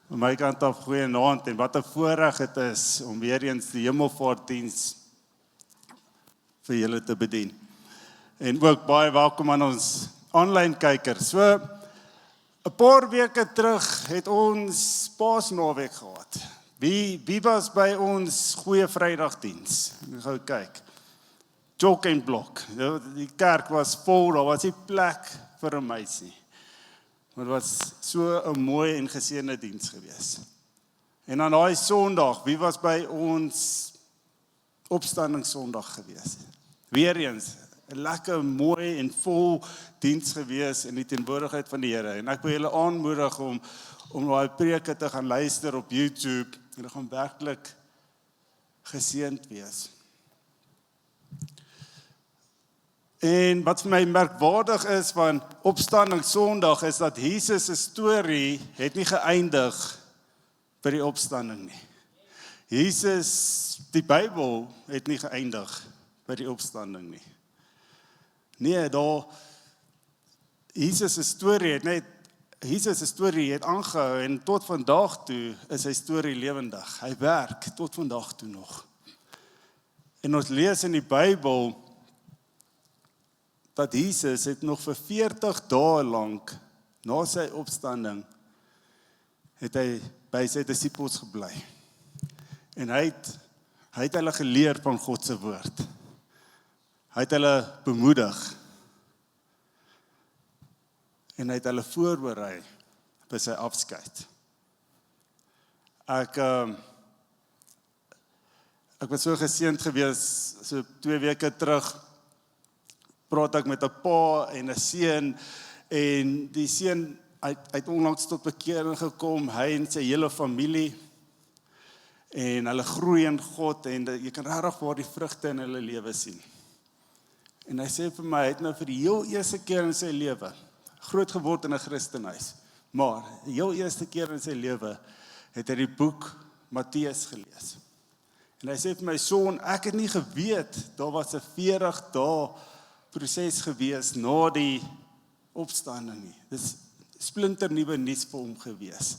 Aan my kant af goeienaand en wat 'n voorreg het is om weer eens die Hemelvaartdiens vir julle te bedien. En ook baie welkom aan ons aanlyn kykers. So 'n paar weke terug het ons Paasnaweek gehad. Wie was by ons Goeie Vrydagdiens? Ek gou kyk. Jock en blok. Die kerk was vol, daar was nie plek vir 'n meisie. Maar dit was so 'n mooi en geseënde diens gewees. En aan daai Sondag, wie was by ons Opstandingssondag gewees? Weereens 'n lekker mooi en vol diens gewees in die teenwoordigheid van die Here. En ek wil julle aanmoedig om daai preke te gaan luister op YouTube en dit gaan werklik geseënd wees. En wat vir my merkwaardig is van Opstanding Sondag is dat Jesus se storie het nie geëindig by die opstanding nie. Die Bybel het nie geëindig by die opstanding nie. Nee, Jesus se storie het aangehou en tot vandag toe is sy storie lewendig. Hy werk tot vandag toe nog. En ons lees in die Bybel dat Jesus het nog vir 40 dae lank na sy opstanding het hy by sy disippels gebly. En hy het hulle geleer van God se woord. Hy het hulle bemoedig. En hy het hulle voorberei by sy afskeid. Ek was so geseënd gewees, so 2 weke terug, praat ek met 'n pa en 'n seun, en die seun het onlangs tot bekering gekom, hy en sy hele familie, en hulle groei in God, en jy kan regtig waar die vrugte in hulle lewe sien. En hy sê vir my, hy het nou vir die heel eerste keer in sy lewe, groot geword in 'n Christenhuis, maar die heel eerste keer in sy lewe, het hy die boek Matteus gelees. En hy sê vir my, son, ek het nie geweet, daar was 'n 40 dae proses gewees na die opstanding nie. Dis splinternuwe nuus vir hom gewees.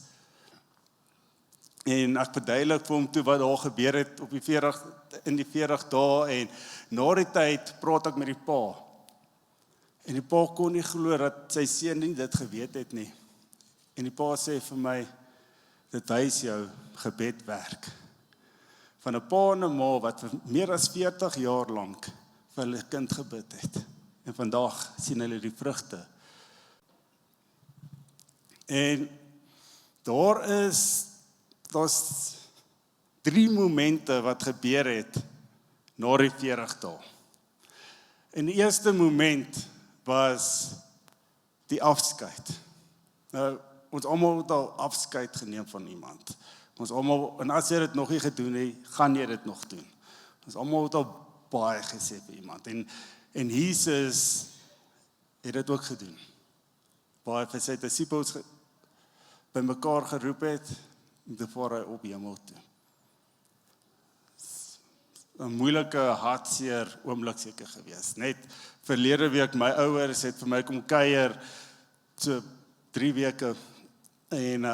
En ek verduidelik vir hom toe wat daar gebeur het in die 40 dae, en na die tyd praat ek met die pa. En die pa kon nie glo dat sy seun nie dit geweet het nie. En die pa sê vir my, dit wys jou gebed werk. Van 'n pa en 'n ma wat vir meer as 40 jaar lank vir hulle kind gebid het. En vandag sien hulle die vrugte. En daar's 3 momente wat gebeur het na die 40 dae. En die eerste moment was die afskeid. Nou, ons almal het al afskeid geneem van iemand. Ons almal, en as jy dit nog nie gedoen het, gaan jy dit nog doen. Ons almal het al baie gesê vir iemand. En Jesus het dit ook gedoen. Baie vir sy disippels by mekaar geroep het, en toe vaar hy op hemel toe. 'n moeilike, hartseer oomblik seker gewees. Net verlede week, my ouers het vir my kom kuier, so 3 weke, en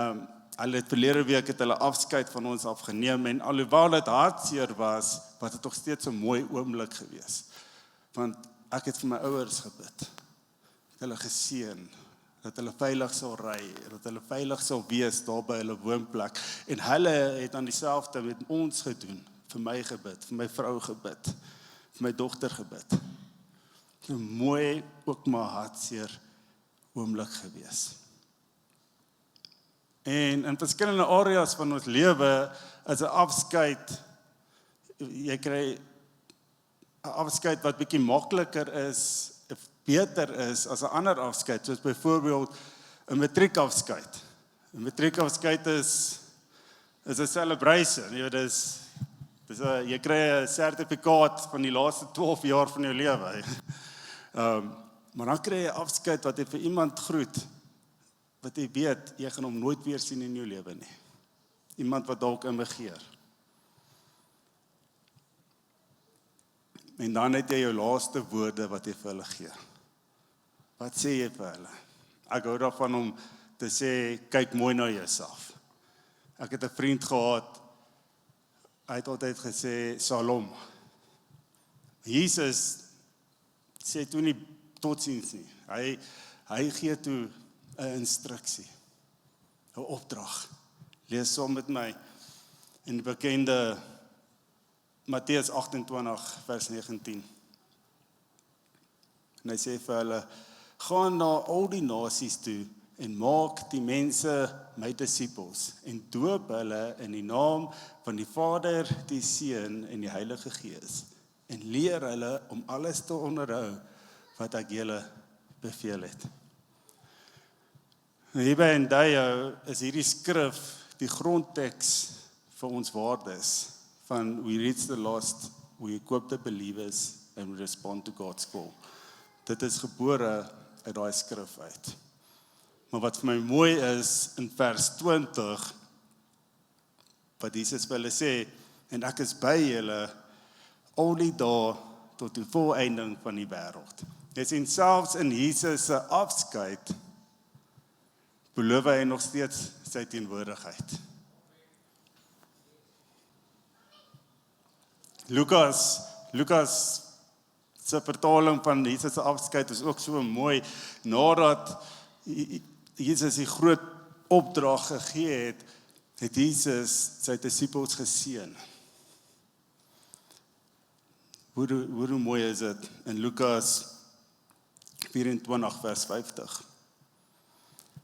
hulle het verlede week het hulle afskeid van ons afgeneem, en alhoewel dit hartseer was dit nog steeds 'n mooi oomblik gewees. Want ek het vir my ouers gebid, hulle geseën, dat hulle veilig sal ry, dat hulle veilig sal wees daar by hulle woonplek, en hulle het aan dieselfde met ons gedoen, vir my gebid, vir my vrou gebid, vir my dogter gebid. 'n mooi, ook maar hartseer oomblik gewees. En in verskillende areas van ons lewe is 'n afskeid, jy kry 'n afskeid wat bietjie makliker is, beter is as 'n ander afskeid, soos byvoorbeeld 'n matriekafskeid. 'n Matriekafskeid is 'n celebration, jy weet, jy kry 'n sertifikaat van die laaste 12 jaar van jou lewe. Maar dan kry jy 'n afskeid wat jy vir iemand groet, wat jy weet, jy gaan hom nooit weer sien in jou lewe nie. Iemand wat dalk immigreer. En dan het jy jou laaste woorde wat jy vir hulle gee. Wat sê jy vir hulle? Ek hou daarvan om te sê, kyk mooi na jouself. Ek het 'n vriend gehad, hy het altyd gesê, Shalom. Jesus sê toe nie totsiens nie. Hy gee toe 'n instruksie, 'n opdrag. Lees saam met my in die bekende Matteus 28 vers 19. En hy sê vir hulle, gaan na al die nasies toe en maak die mense my disippels en doop hulle in die naam van die Vader, die Seun en die Heilige Gees en leer hulle om alles te onderhou wat ek julle beveel het. Hier by Endeio is hierdie skrif die grondteks vir ons waardes van we reach the lost, we equip the believers and we respond to God's call. Dit is gebore uit daai skrif uit. Maar wat vir my mooi is in vers 20 wat Jesus vir hulle sê, en ek is by julle al die dae tot die volëinding van die wêreld. Jy sien selfs in Jesus se afskeid beloof hy nog steeds sy teenwoordigheid. Lukas se vertaling van Jesus se afskeid is ook so mooi, nadat Jesus die groot opdrag gegee het Jesus sy disippels geseën. Hoe mooi is dit in Lukas 24 vers 50.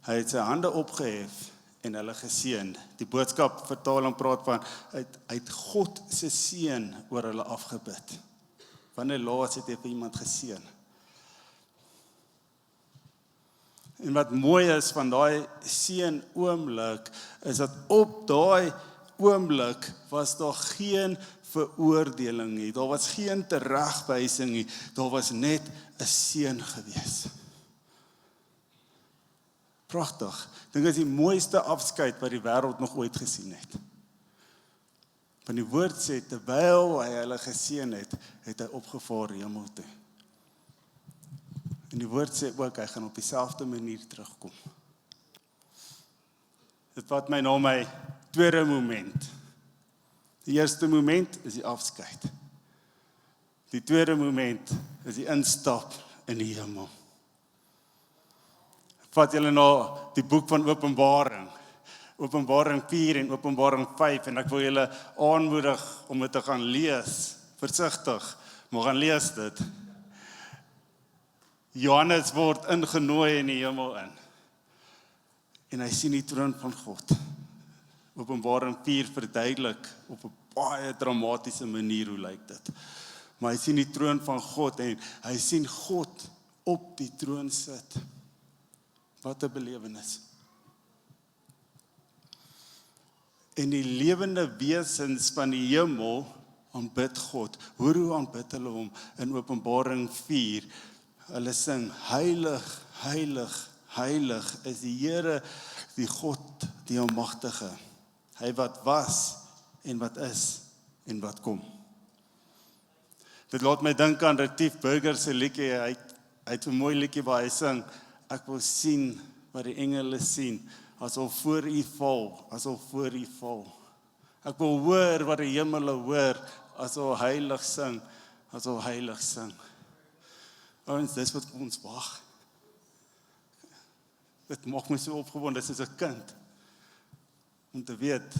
Hy het sy hande opgehef en hulle geseën. Die boodskap vertaling praat van hy het God se seën oor hulle afgebid. Wanneer laas het jy vir iemand geseën? En wat mooi is van daai seën oomblik is dat op daai oomblik was daar geen veroordeling nie. Daar was geen teregwysing nie. Daar was net 'n seën gewees. Pragtig. Dink is die mooiste afskeid wat die wêreld nog ooit gesien het. Want die woord sê, terwyl hy hulle geseën het, het hy opgevaar hemel toe. En die woord sê ook, hy gaan op dieselfde manier terugkom. Dit vat my na my tweede moment. Die eerste moment is die afskeid. Die tweede moment is die instap in die hemel. Vat julle na die boek van Openbaring. Openbaring 4 en Openbaring 5 en ek wil julle aanmoedig om dit te gaan lees. Versigtig, maar gaan lees dit. Johannes word ingenooi in die hemel in. En hy sien die troon van God. Openbaring 4 verduidelik op 'n baie dramatiese manier hoe lyk dit. Maar hy sien die troon van God en hy sien God op die troon sit. Wat 'n belewenis. En die lewende wesens van die hemel aanbid God. Hoe aanbid hulle hom in Openbaring 4? Hulle sing, heilig, heilig, heilig is die Here, die God, die Almagtige. Hy wat was en wat is en wat kom. Dit laat my dink aan Retief Burger se liedjie. Hy het 'n mooi liedjie waar hy sing, ek wil sien wat die engele sien, asof voor U val, asof voor U val. Ek wil hoor wat die hemele hoor, asof heilig sing, asof heilig sing. Ouens, dis wat ons wag. Dit maak my so opgewonde soos 'n kind, om te weet,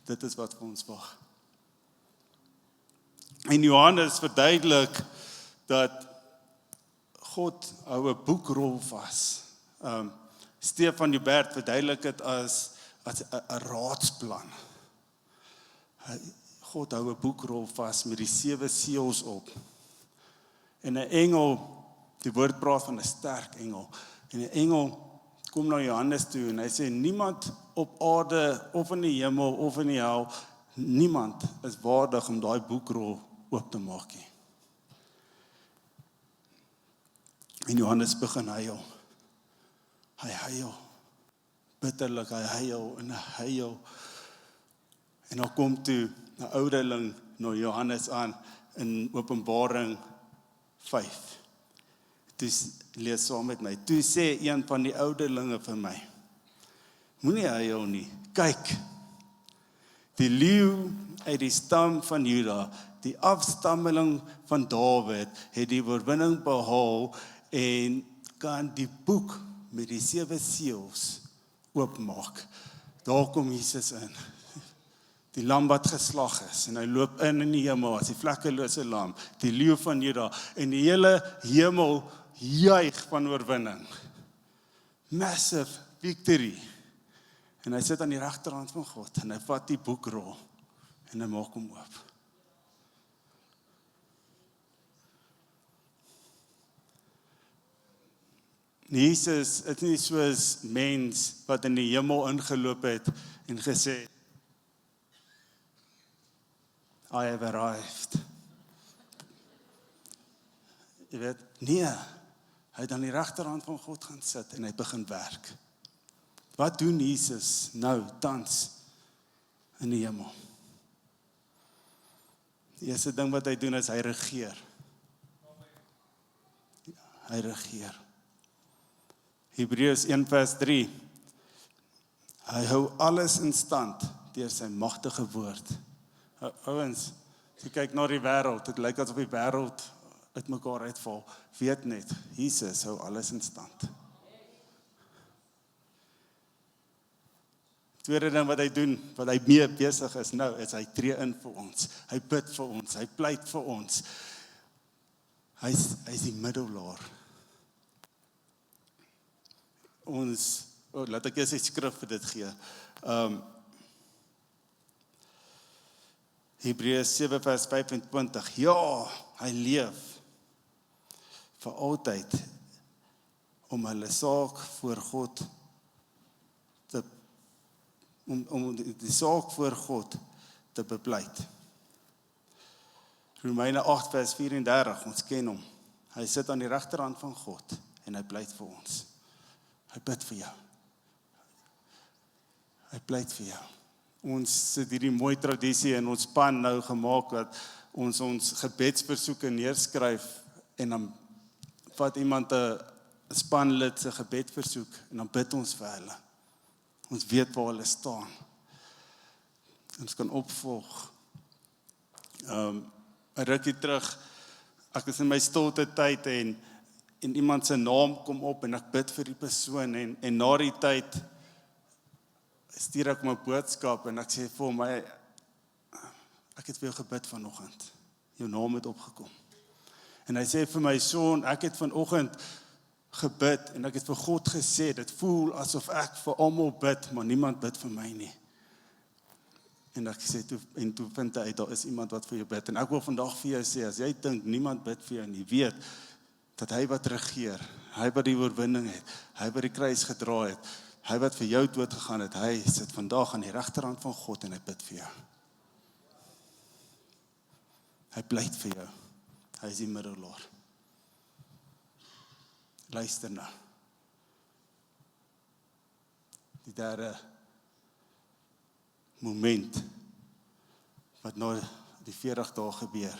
dit is wat vir ons wag. En Johannes verduidelik dat God hou 'n boekrol vas. Stefan die Bert verduidelik dit as 'n raadsplan. God hou 'n boekrol vas met die 7 seels op. En 'n engel, die woord praat van 'n sterk engel, en 'n engel kom na Johannes toe en hy sê, niemand op aarde, of in die hemel, of in die hel, niemand is waardig om daai boekrol oop te maak nie. En Johannes begin huil. Hy huil, bitterlik, hy huil en hy huil. En dan kom toe 'n ouderling na Johannes aan in Openbaring 5. Toe lees saam met my. Toe sê een van die ouderlinge vir my, moenie huil nie, kyk, Die leeu uit die stam van Juda, die afstammeling van Dawid, het die oorwinning behaal en kan die boek met die 7 seels oopmaak. Daar kom Jesus in. Die lam wat geslag is, en hy loop in die hemel as die vlekkelose lam, die leeu van Juda, en die hele hemel juig van oorwinning. Massive victory. En hy sit aan die regterhand van God, en hy vat die boekrol, en hy maak hom oop. Jesus is nie soos mens wat in die hemel ingeloop het en gesê, I have arrived. Jy weet, nee, hy het aan die regterhand van God gaan sit en hy begin werk. Wat doen Jesus nou, tans, in die hemel? Die eerste ding wat hy doen is, hy regeer. Hy regeer. Hebreërs 1 vers 3. Hy hou alles in stand deur sy magtige woord. Ouens, as jy kyk na die wêreld, dit lyk asof die wêreld uitmekaar uitval. Weet net, Jesus hou alles in stand. Tweede ding wat hy doen, wat hy mee besig is nou, is hy tree in vir ons. Hy bid vir ons, hy pleit vir ons. Hy's die middelaar. Laat ek eers die skrif vir dit gee. Hebreërs 7 vers 25. Ja, hy leef vir altyd om hulle saak voor God om die saak voor God te bepleit. Romeine 8 vers 34, ons ken hom. Hy sit aan die regterhand van God en hy pleit vir ons. Hy bid vir jou. Hy pleit vir jou. Ons het hierdie mooi tradisie in ons span nou gemaak dat ons gebedsversoeke neerskryf en dan vat iemand 'n spanlid se gebedversoek en dan bid ons vir hulle. Ons weet waar hulle staan. Ons kan opvolg. 'n Rukkie terug, ek is in my stilte tyd en iemand se naam kom op en ek bid vir die persoon en na die tyd stuur ek my boodskap en ek sê vir hom, ek het vir jou gebid vanoggend. Jou naam het opgekom. En hy sê vir my, son, ek het vanoggend gebid en ek het vir God gesê, dit voel asof ek vir almal bid, maar niemand bid vir my nie. En ek sê, toe vind hy uit, daar is iemand wat vir jou bid. En ek wil vandag vir jou sê, as jy dink, niemand bid vir jou nie, weet, dat hy wat regeer, hy wat die oorwinning het, hy wat die kruis gedra het, hy wat vir jou dood gegaan het, hy sit vandag aan die regterhand van God en hy bid vir jou. Hy pleit vir jou. Hy is die middelaar. Luister nou. Die derde moment wat na die 40 dae gebeur,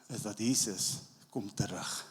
is dat Jesus kom terug.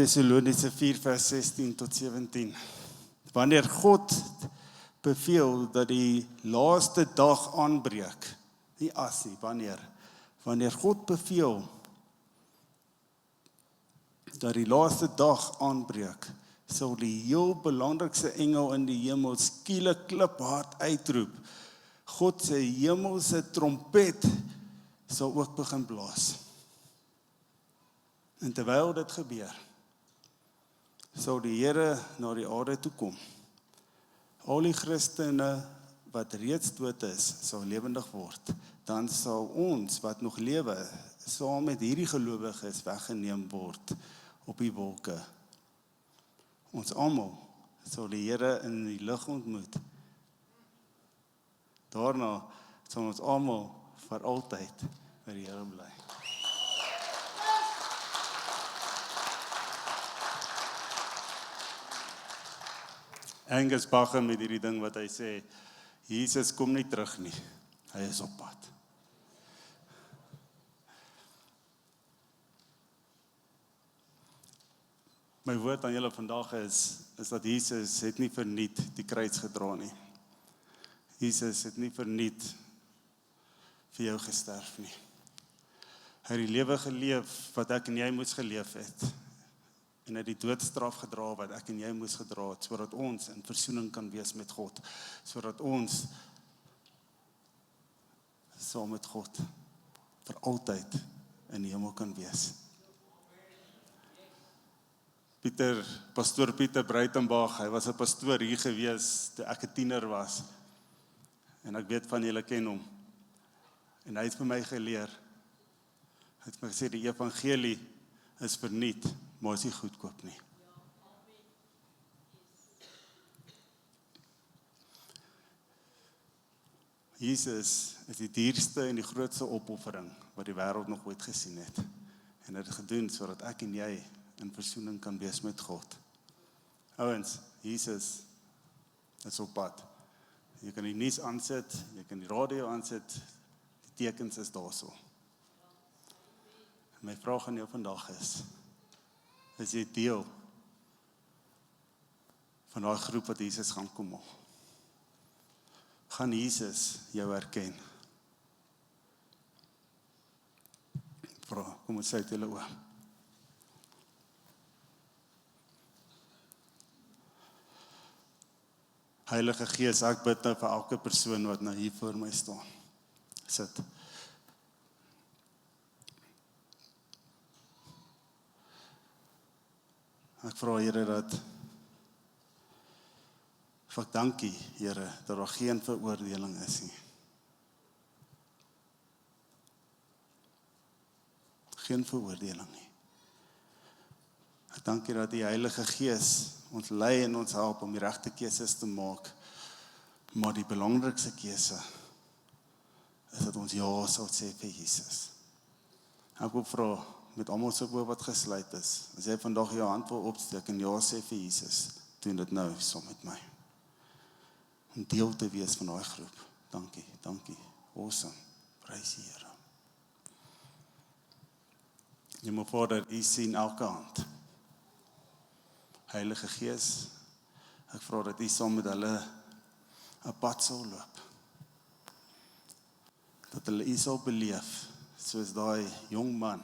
Thessalonians 4 vers 16 tot 17. Wanneer God beveel dat die laaste dag aanbreek, nie as nie, wanneer God beveel dat die laaste dag aanbreek, sal die heel belangrikste engel in die hemel skielik kliphard uitroep. God se hemelse trompet sal ook begin blaas. En terwyl dit gebeur, sal die Here na die aarde toe kom. Al die Christene wat reeds dood is, sal lewendig word. Dan sal ons wat nog lewe, saam met hierdie gelowiges weggeneem word op die wolke. Ons almal sal die Here in die lug ontmoet. Daarna sal ons almal vir altyd by die Here bly. Angus Bacham met hierdie ding wat hy sê, Jesus kom nie terug nie, hy is op pad. My woord aan julle vandag is dat Jesus het nie verniet die kruis gedra nie. Jesus het nie verniet vir jou gesterf nie. Hy het die lewe geleef wat ek en jy moes geleef het. En hy het die doodstraf gedra wat ek en jy moes gedra het, sodat ons in versoening kan wees met God. Sodat ons saam met God vir altyd in die hemel kan wees. Pastoor Pieter Breitenbach, hy was 'n pastoor hier gewees toe ek 'n tiener was. En ek weet van julle ken hom. En hy het vir my geleer. Hy het my gesê die evangelie is verniet, maar is nie goedkoop nie. Jesus is die dierste en die grootste opoffering wat die wêreld nog ooit gesien het. En hy het gedoen sodat ek en jy in versoening kan wees met God. Ouens, Jesus is op pad. Jy kan die nuus aansit, jy kan die radio aansit, die tekens is daarso. My vraag aan jou vandag is jy deel van daai groep wat Jesus gaan kom haal? Gaan Jesus jou herken? Vra, kom ons sluit julle oë. Heilige Gees, ek bid nou vir elke persoon wat nou hier voor my staan. Sit. Ek vra Here dat, ek dankie Here, dat daar geen veroordeling is nie. Geen veroordeling nie. Ek dankie dat die Heilige Gees ons lei en ons help om die regte keuses te maak. Maar die belangrikste keuse is dat ons ja sal sê vir Jesus. Ek wil vra met almal se oë wat gesluit is, as jy vandag jou hand wil opsteek en ja sê vir Jesus, doen dit nou saam met my. Om deel te wees van daai groep. Dankie, dankie. Awesome. Prys die Here. Hemel Vader, U sien elke hand. Heilige Gees, ek vra dat U saam met hulle 'n pad sal loop. Dat hulle U sal beleef, soos daai jong man,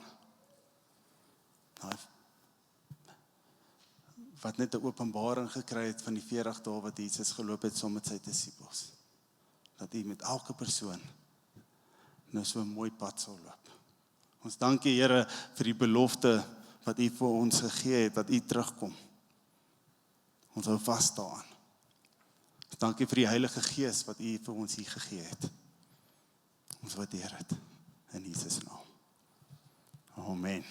wat net 'n openbaring gekry het van die 40 dae wat Jesus geloop het saam met sy disippels. Dat U met elke persoon nou so 'n mooi pad sal loop. Ons dankie Here vir die belofte wat U vir ons gegee het, dat U terugkom. Ons hou vas daaraan. Dankie vir die Heilige Gees wat U vir ons hier gegee het. Ons waardeer dit in Jesus naam. Amen.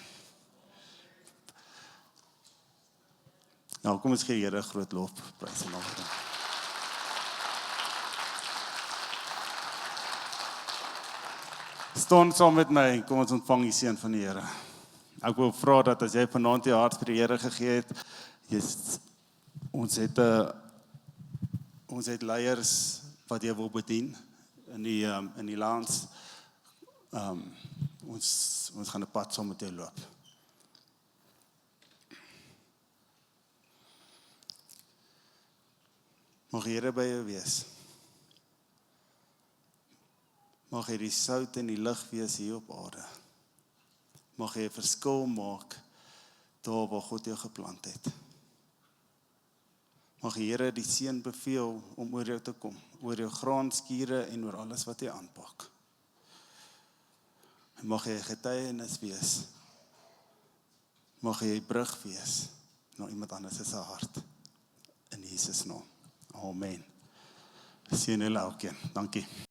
Nou kom ons gee Here 'n groot lof, prys en lof. Staan saam met my en kom ons ontvang die seën van die Here. Ek wil vra dat as jy vanaand jou hart vir die Here gegee het, ons het leiers wat jy wil bedien in die lands. Ons gaan 'n pad saam met jou loop. Mag die Here by jou wees. Mag hy die sout en die lig wees hier op aarde. Mag hy 'n verskil maak daar waar God jou geplant het. Mag die Here die seën beveel om oor jou te kom, oor jou graanskure en oor alles wat jy aanpak. En mag hy 'n getuienis wees. Mag hy 'n brug wees na iemand anders se hart. In Jesus naam. Amen. Sien julle elkeen. Dankie.